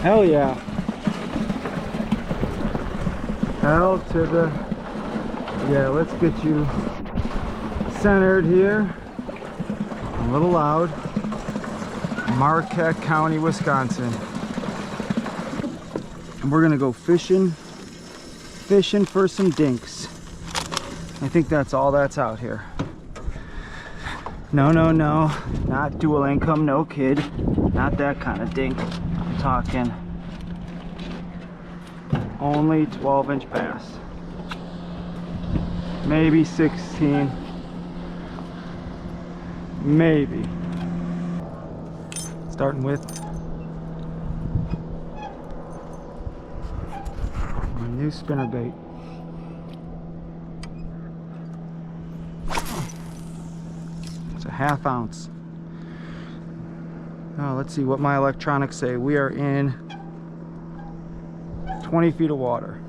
Hell yeah. Hell to the... Yeah, let's get you centered here. A little loud. Marquette County, Wisconsin. And we're gonna go fishing for some dinks. I think that's all that's out here. No, no, no, not dual income, no kid. Not that kind of dink. I'm talking only 12-inch bass. Maybe 16. Maybe. Starting with my new spinnerbait. It's a 1/2 ounce. Oh, let's see what my electronics say. We are in 20 feet of water.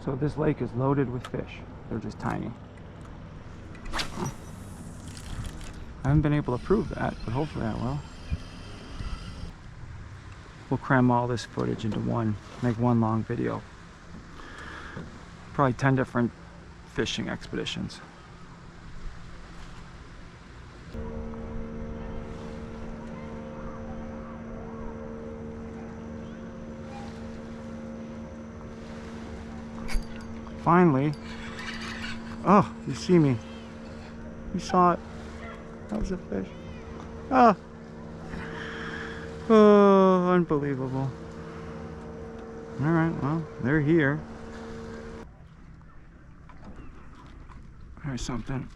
So this lake is loaded with fish. They're just tiny. I haven't been able to prove that, but hopefully I will. We'll cram all this footage into make one long video. Probably 10 different fishing expeditions. Finally. Oh, you see me. You saw it. That was a fish. Oh. Oh, unbelievable. All right, well, they're here. There's something.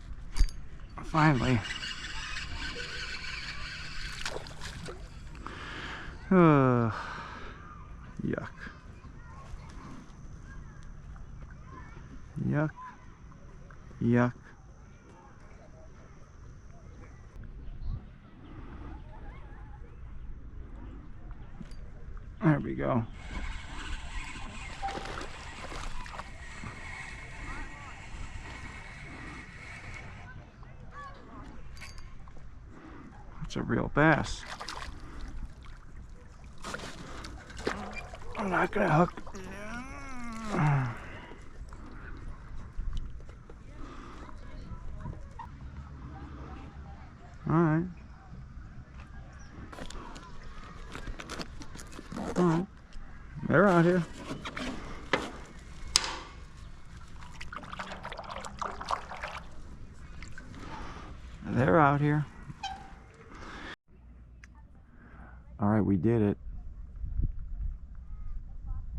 Finally. Yuck. Yuck. Yuck. There we go. That's a real bass. I'm not gonna hook. All right. All right. They're out here. They're out here. All right, we did it.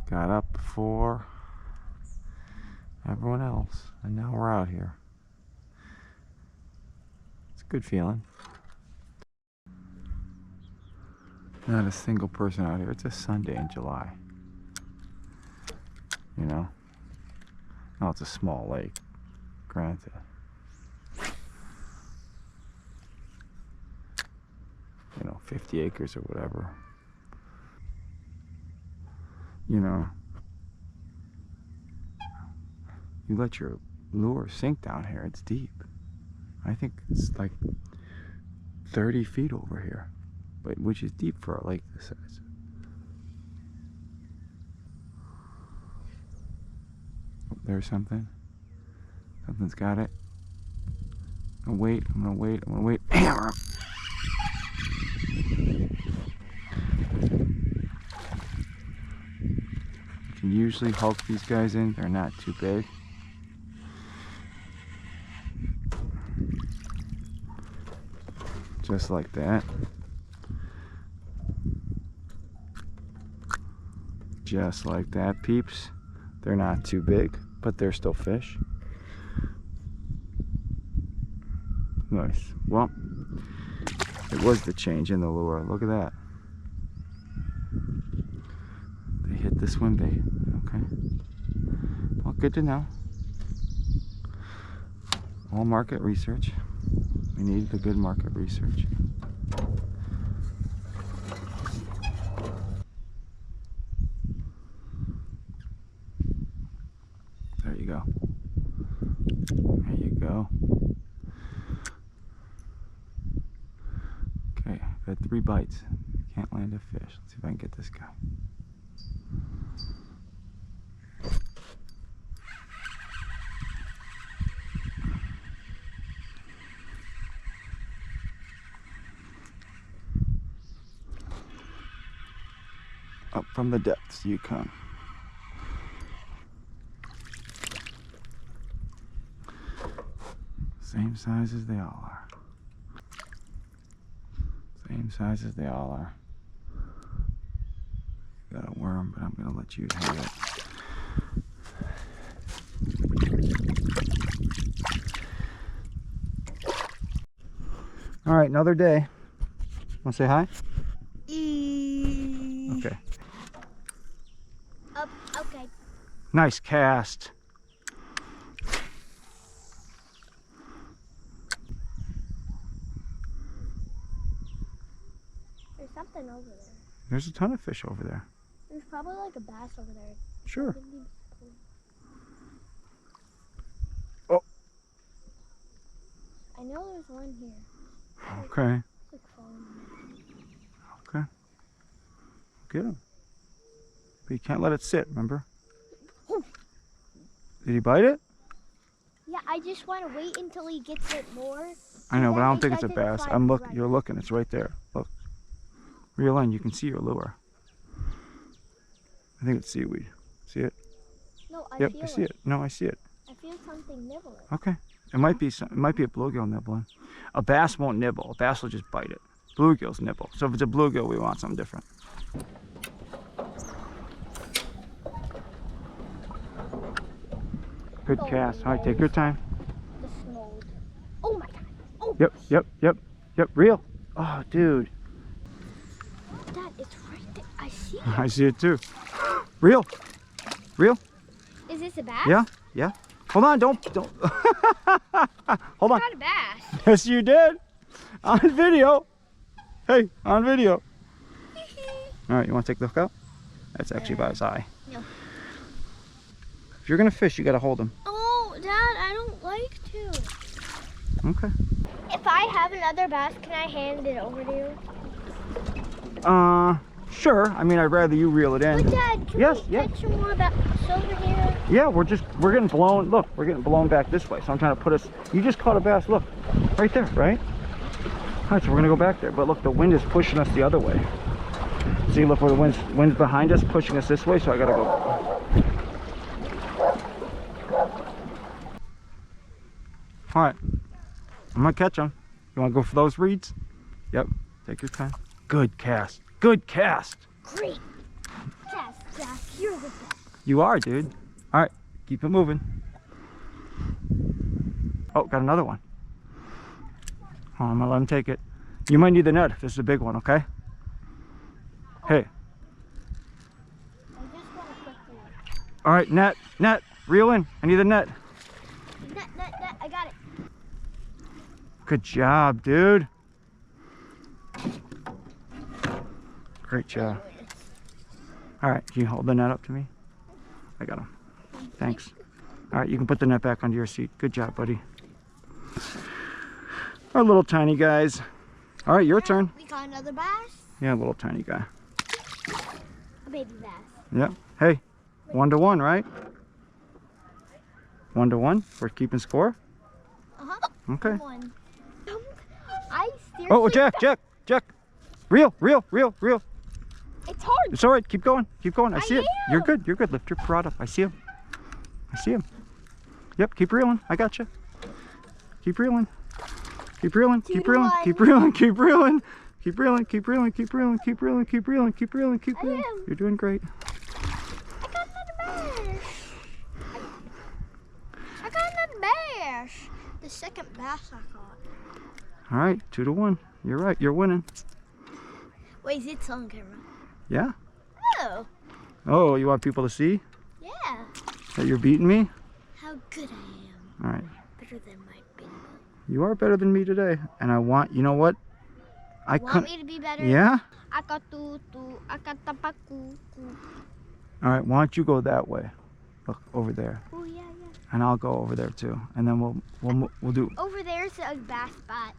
Got up before everyone else, and now we're out here. It's a good feeling. Not a single person out here. It's a Sunday in July. You know? Oh, it's a small lake, granted. You know, 50 acres or whatever. You know, you let your lure sink down here, it's deep. I think it's like 30 feet over here, but which is deep for a lake this size. Oh, there's something. Something's got it. I'm gonna wait. Hammer him. You can usually hulk these guys in, they're not too big. Just like that. Just like that, peeps. They're not too big, but they're still fish. Nice. Well, it was the change in the lure. Look at that. They hit the swim bait. Okay. Well, good to know. All market research. We need the good market research. There you go. There you go. Okay, I've had 3 bites. Can't land a fish. Let's see if I can get this guy. Up from the depths you come. Same size as they all are. Same size as they all are. Got a worm, but I'm gonna let you have it. All right, another day. Wanna say hi? Okay. Okay. Nice cast. There's something over there. There's a ton of fish over there. There's probably like a bass over there. Sure. Oh. I know there's one here. Okay. It's like following me. Okay. Get him. But you can't let it sit, remember? Did he bite it? Yeah, I just want to wait until he gets it more. I know, but I don't think it's a doesn't bass. bite I'm looking. right. You're looking. It's right there. Look. Reel in. You can see your lure. I think it's seaweed. See it? No, I Yep, feel I see it. No, I see it. I feel something nibbling. Okay. It might be some, it might be a bluegill nibbling. A bass won't nibble. A bass will just bite it. Bluegills nibble. So if it's a bluegill, we want something different. Good cast. All right, take your time. The snow. Oh my god. Oh. Yep. Reel. Oh, dude. Dad, it's right there. I see it. I see it too. Reel. Is this a bass? Yeah. Hold on, don't. Hold on. Not a bass. Yes, you did. On video. Hey, on video. All right, you want to take the hook out? That's actually by his eye. No. If you're gonna fish, you gotta hold him. Oh, Dad, I don't like to. Okay. If I have another bass, can I hand it over to you? Sure. I mean, I'd rather you reel it in. But Dad, can we catch some more bass over here? Yeah, we're getting blown. Look, we're getting blown back this way. So I'm trying to put us. You just caught a bass. Look, right there, right? All right, so we're gonna go back there. But look, the wind is pushing us the other way. See, look where the wind's behind us, pushing us this way. So I gotta go. All right, I'm gonna catch them. You wanna go for those reeds? Yep. Take your time. Good cast. Good cast. Great. Yes, Dad, you're the best. You are, dude. All right, keep it moving. Oh, got another one. Oh, I'm gonna let him take it. You might need the net if this is a big one, okay? Hey. I just want to quickly. All right, net, reel in. I need the net. Net, I got it. Good job, dude. Great job. All right, can you hold the net up to me? I got him. Thanks. All right, you can put the net back onto your seat. Good job, buddy. Our little tiny guys. All right, your turn. We got another bass. Yeah, little tiny guy. A baby bass. Yep. Hey, 1-1, right? 1-1. We're keeping score. Okay. One. I seriously. Oh, Jack. Reel. It's hard. It's all right. Keep going. I see it. am. You're good. Lift your rod up. I see him. Yep. Keep reeling. I got you. Keep reeling. Keep reeling. You're doing great. I got another bass. The second bass I caught. All right, 2-1. You're right. You're winning. Wait, is it on camera? Yeah. Oh. Oh, you want people to see Yeah. that you're beating me? How good I am. All right. Better than my bingo. You are better than me today, and I want. You know what? I Want me to be better? Yeah. I got tapaku. All right. Why don't you go that way? Look over there, Oh yeah. and I'll go over there too, and then we'll do. Over there's a bass spot.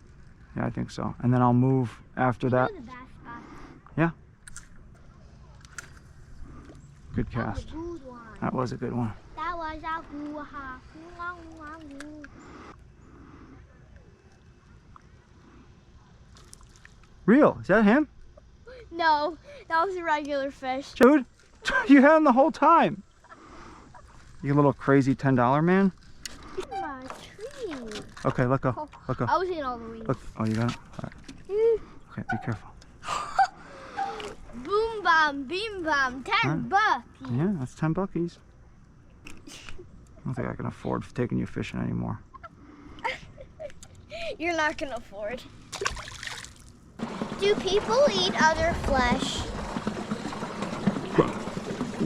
Yeah, I think so. And then I'll move after that. The bass spot. Yeah. Good That was cast. a good one. That was a good one. That was a good one. Real? Is that him? No, that was a regular fish. Dude, you had him the whole time. You little crazy $10 man. My tree. Okay, let go. Let go. I was in all the weeds. Look. Oh, you got it? All right. Okay, be careful. Boom, bam, beam, bam, 10 bucks. Yeah, that's 10 buckies. I don't think I can afford taking you fishing anymore. You're not gonna afford. Do people eat other flesh?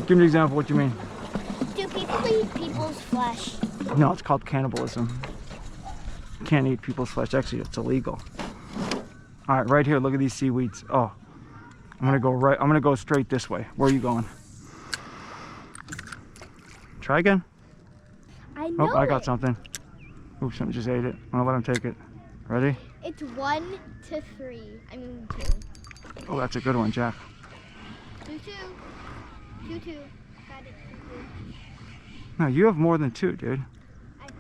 Give me an example. What you mean? Do people eat people's flesh? No, it's called cannibalism. You can't eat people's flesh. Actually, it's illegal. All right, right here. Look at these seaweeds. Oh, I'm gonna go right. I'm gonna go straight this way. Where are you going? Try again. I know. Oh, I got something. Oops, something just ate it. I'm gonna let him take it. Ready? It's 1 to 3. I mean 2. Oh, that's a good one, Jack. 2, 2. 2, 2. Got it. 2, 2. No, you have more than 2, dude. I 3.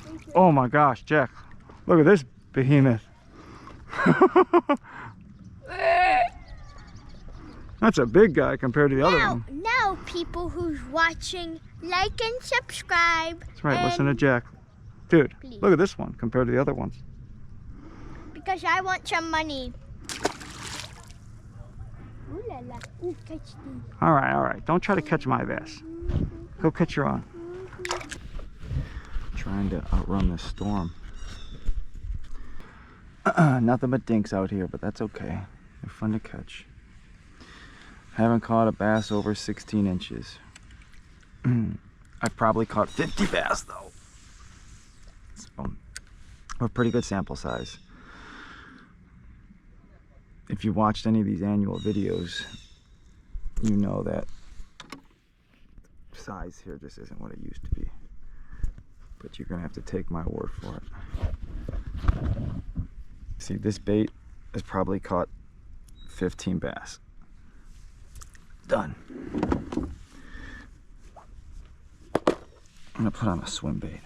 3, 2. Oh my gosh, Jack. Look at this behemoth. That's a big guy compared to the other one. Now, people who's watching, like and subscribe. That's right, listen to Jack. Dude, Please. look at this one compared to the other ones. Because I want some money. Ooh la la. Ooh, catch me. All right. Don't try to catch my bass. Go catch your own. Trying to outrun this storm. Nothing but dinks out here, but that's okay. They're fun to catch. Haven't caught a bass over 16 inches. I've probably caught 50 bass though. So, a pretty good sample size. If you watched any of these annual videos, you know that size here just isn't what it used to be. But you're gonna have to take my word for it. See, this bait has probably caught 15 bass. Done. I'm gonna put on a swim bait.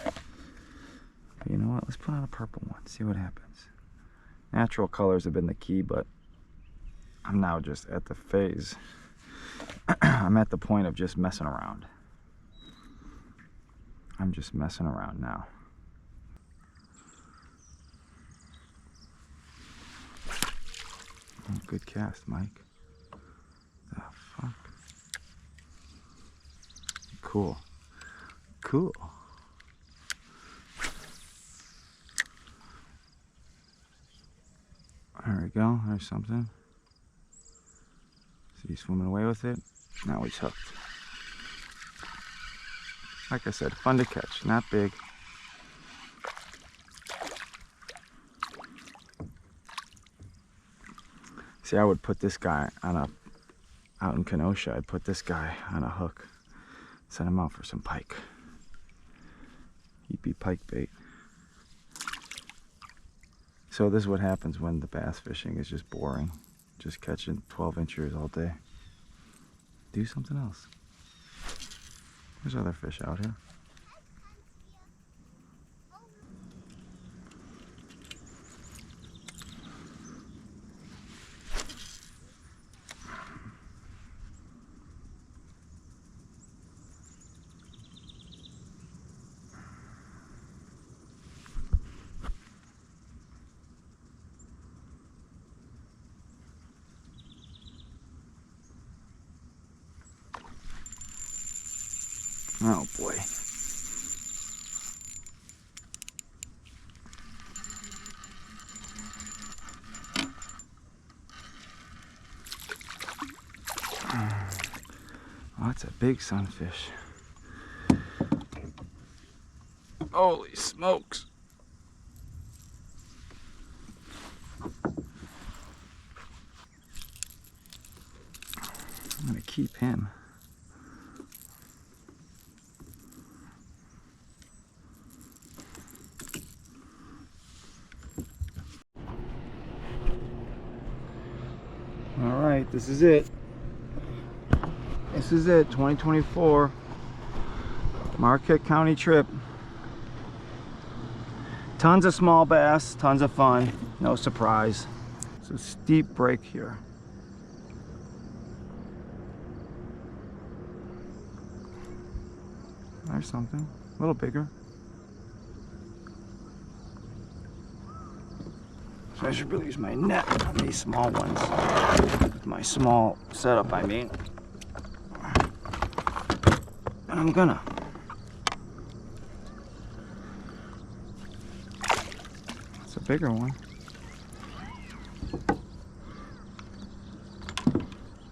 But you know what? Let's put on a purple one. See what happens. Natural colors have been the key, but I'm now just at the phase. I'm at the point of just messing around. I'm just messing around now. Oh, good cast, Mike. The fuck? Cool. Cool. There we go. There's something. See, he's swimming away with it. Now he's hooked. Like I said, fun to catch. Not big. See, I would put this guy on a, out in Kenosha, I'd put this guy on a hook, send him out for some pike. He'd be pike bait. So this is what happens when the bass fishing is just boring. Just catching 12-inchers all day. Do something else. There's other fish out here. Oh boy. Oh, that's a big sunfish. Holy smokes. I'm gonna keep him. right, this is it. This is it, 2024 Marquette County trip. Tons of small bass, tons of fun, no surprise. It's a steep break here. There's something, a little bigger. So I should really use my net on these small ones. With my small setup, I mean. And I'm gonna. It's a bigger one.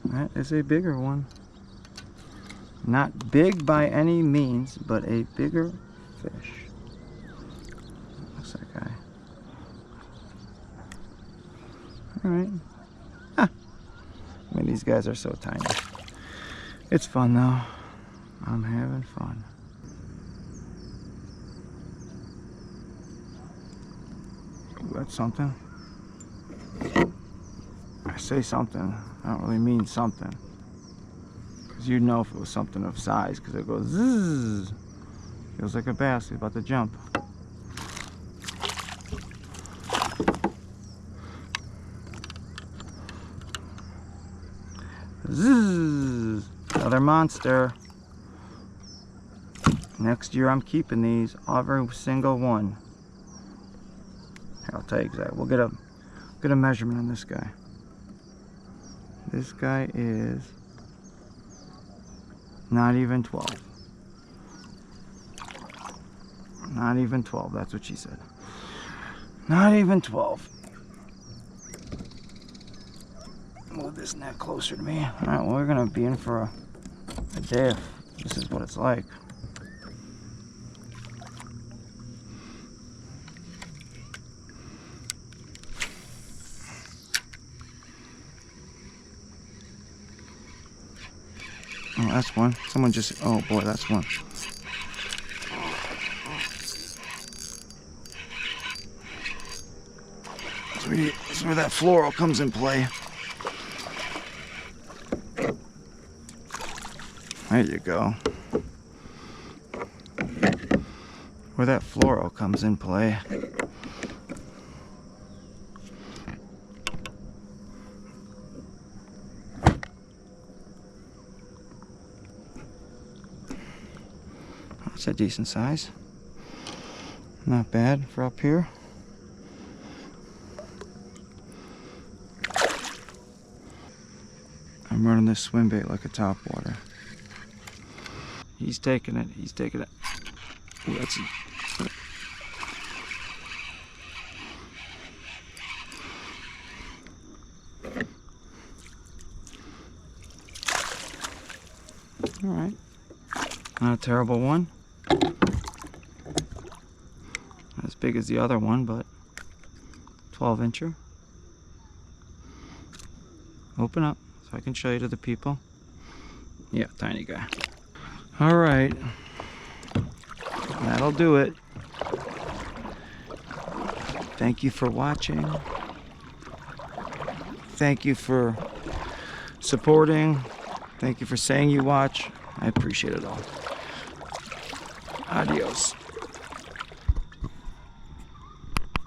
That is a bigger one. Not big by any means, but a bigger fish. What's that guy? Alright. Ah. I mean, these guys are so tiny. It's fun though. I'm having fun. Ooh, that's something. I say something, I don't really mean something. Because you'd know if it was something of size, because it goes zzz. Feels like a bass, he's about to jump. Zzz. Another monster. Next year I'm keeping these, every single one. Here, I'll tell you exactly. We'll get a measurement on this guy. This guy is not even 12. Not even 12, that's what she said. Not even 12. Move this net closer to me. Alright, well, we're gonna be in for a day if this is what it's like. Oh, that's one. Someone just, oh boy, that's one. That's where that floral comes in play. There you go. Where that floral comes in play. It's a decent size. Not bad for up here. I'm running this swim bait like a topwater. He's taking it. He's taking it. Ooh, that's all right. Not a terrible one. Not as big as the other one, but 12-incher. Open up so I can show you to the people. Yeah, tiny guy. All right, that'll do it. Thank you for watching. Thank you for supporting. Thank you for saying you watch. I appreciate it all. Adios.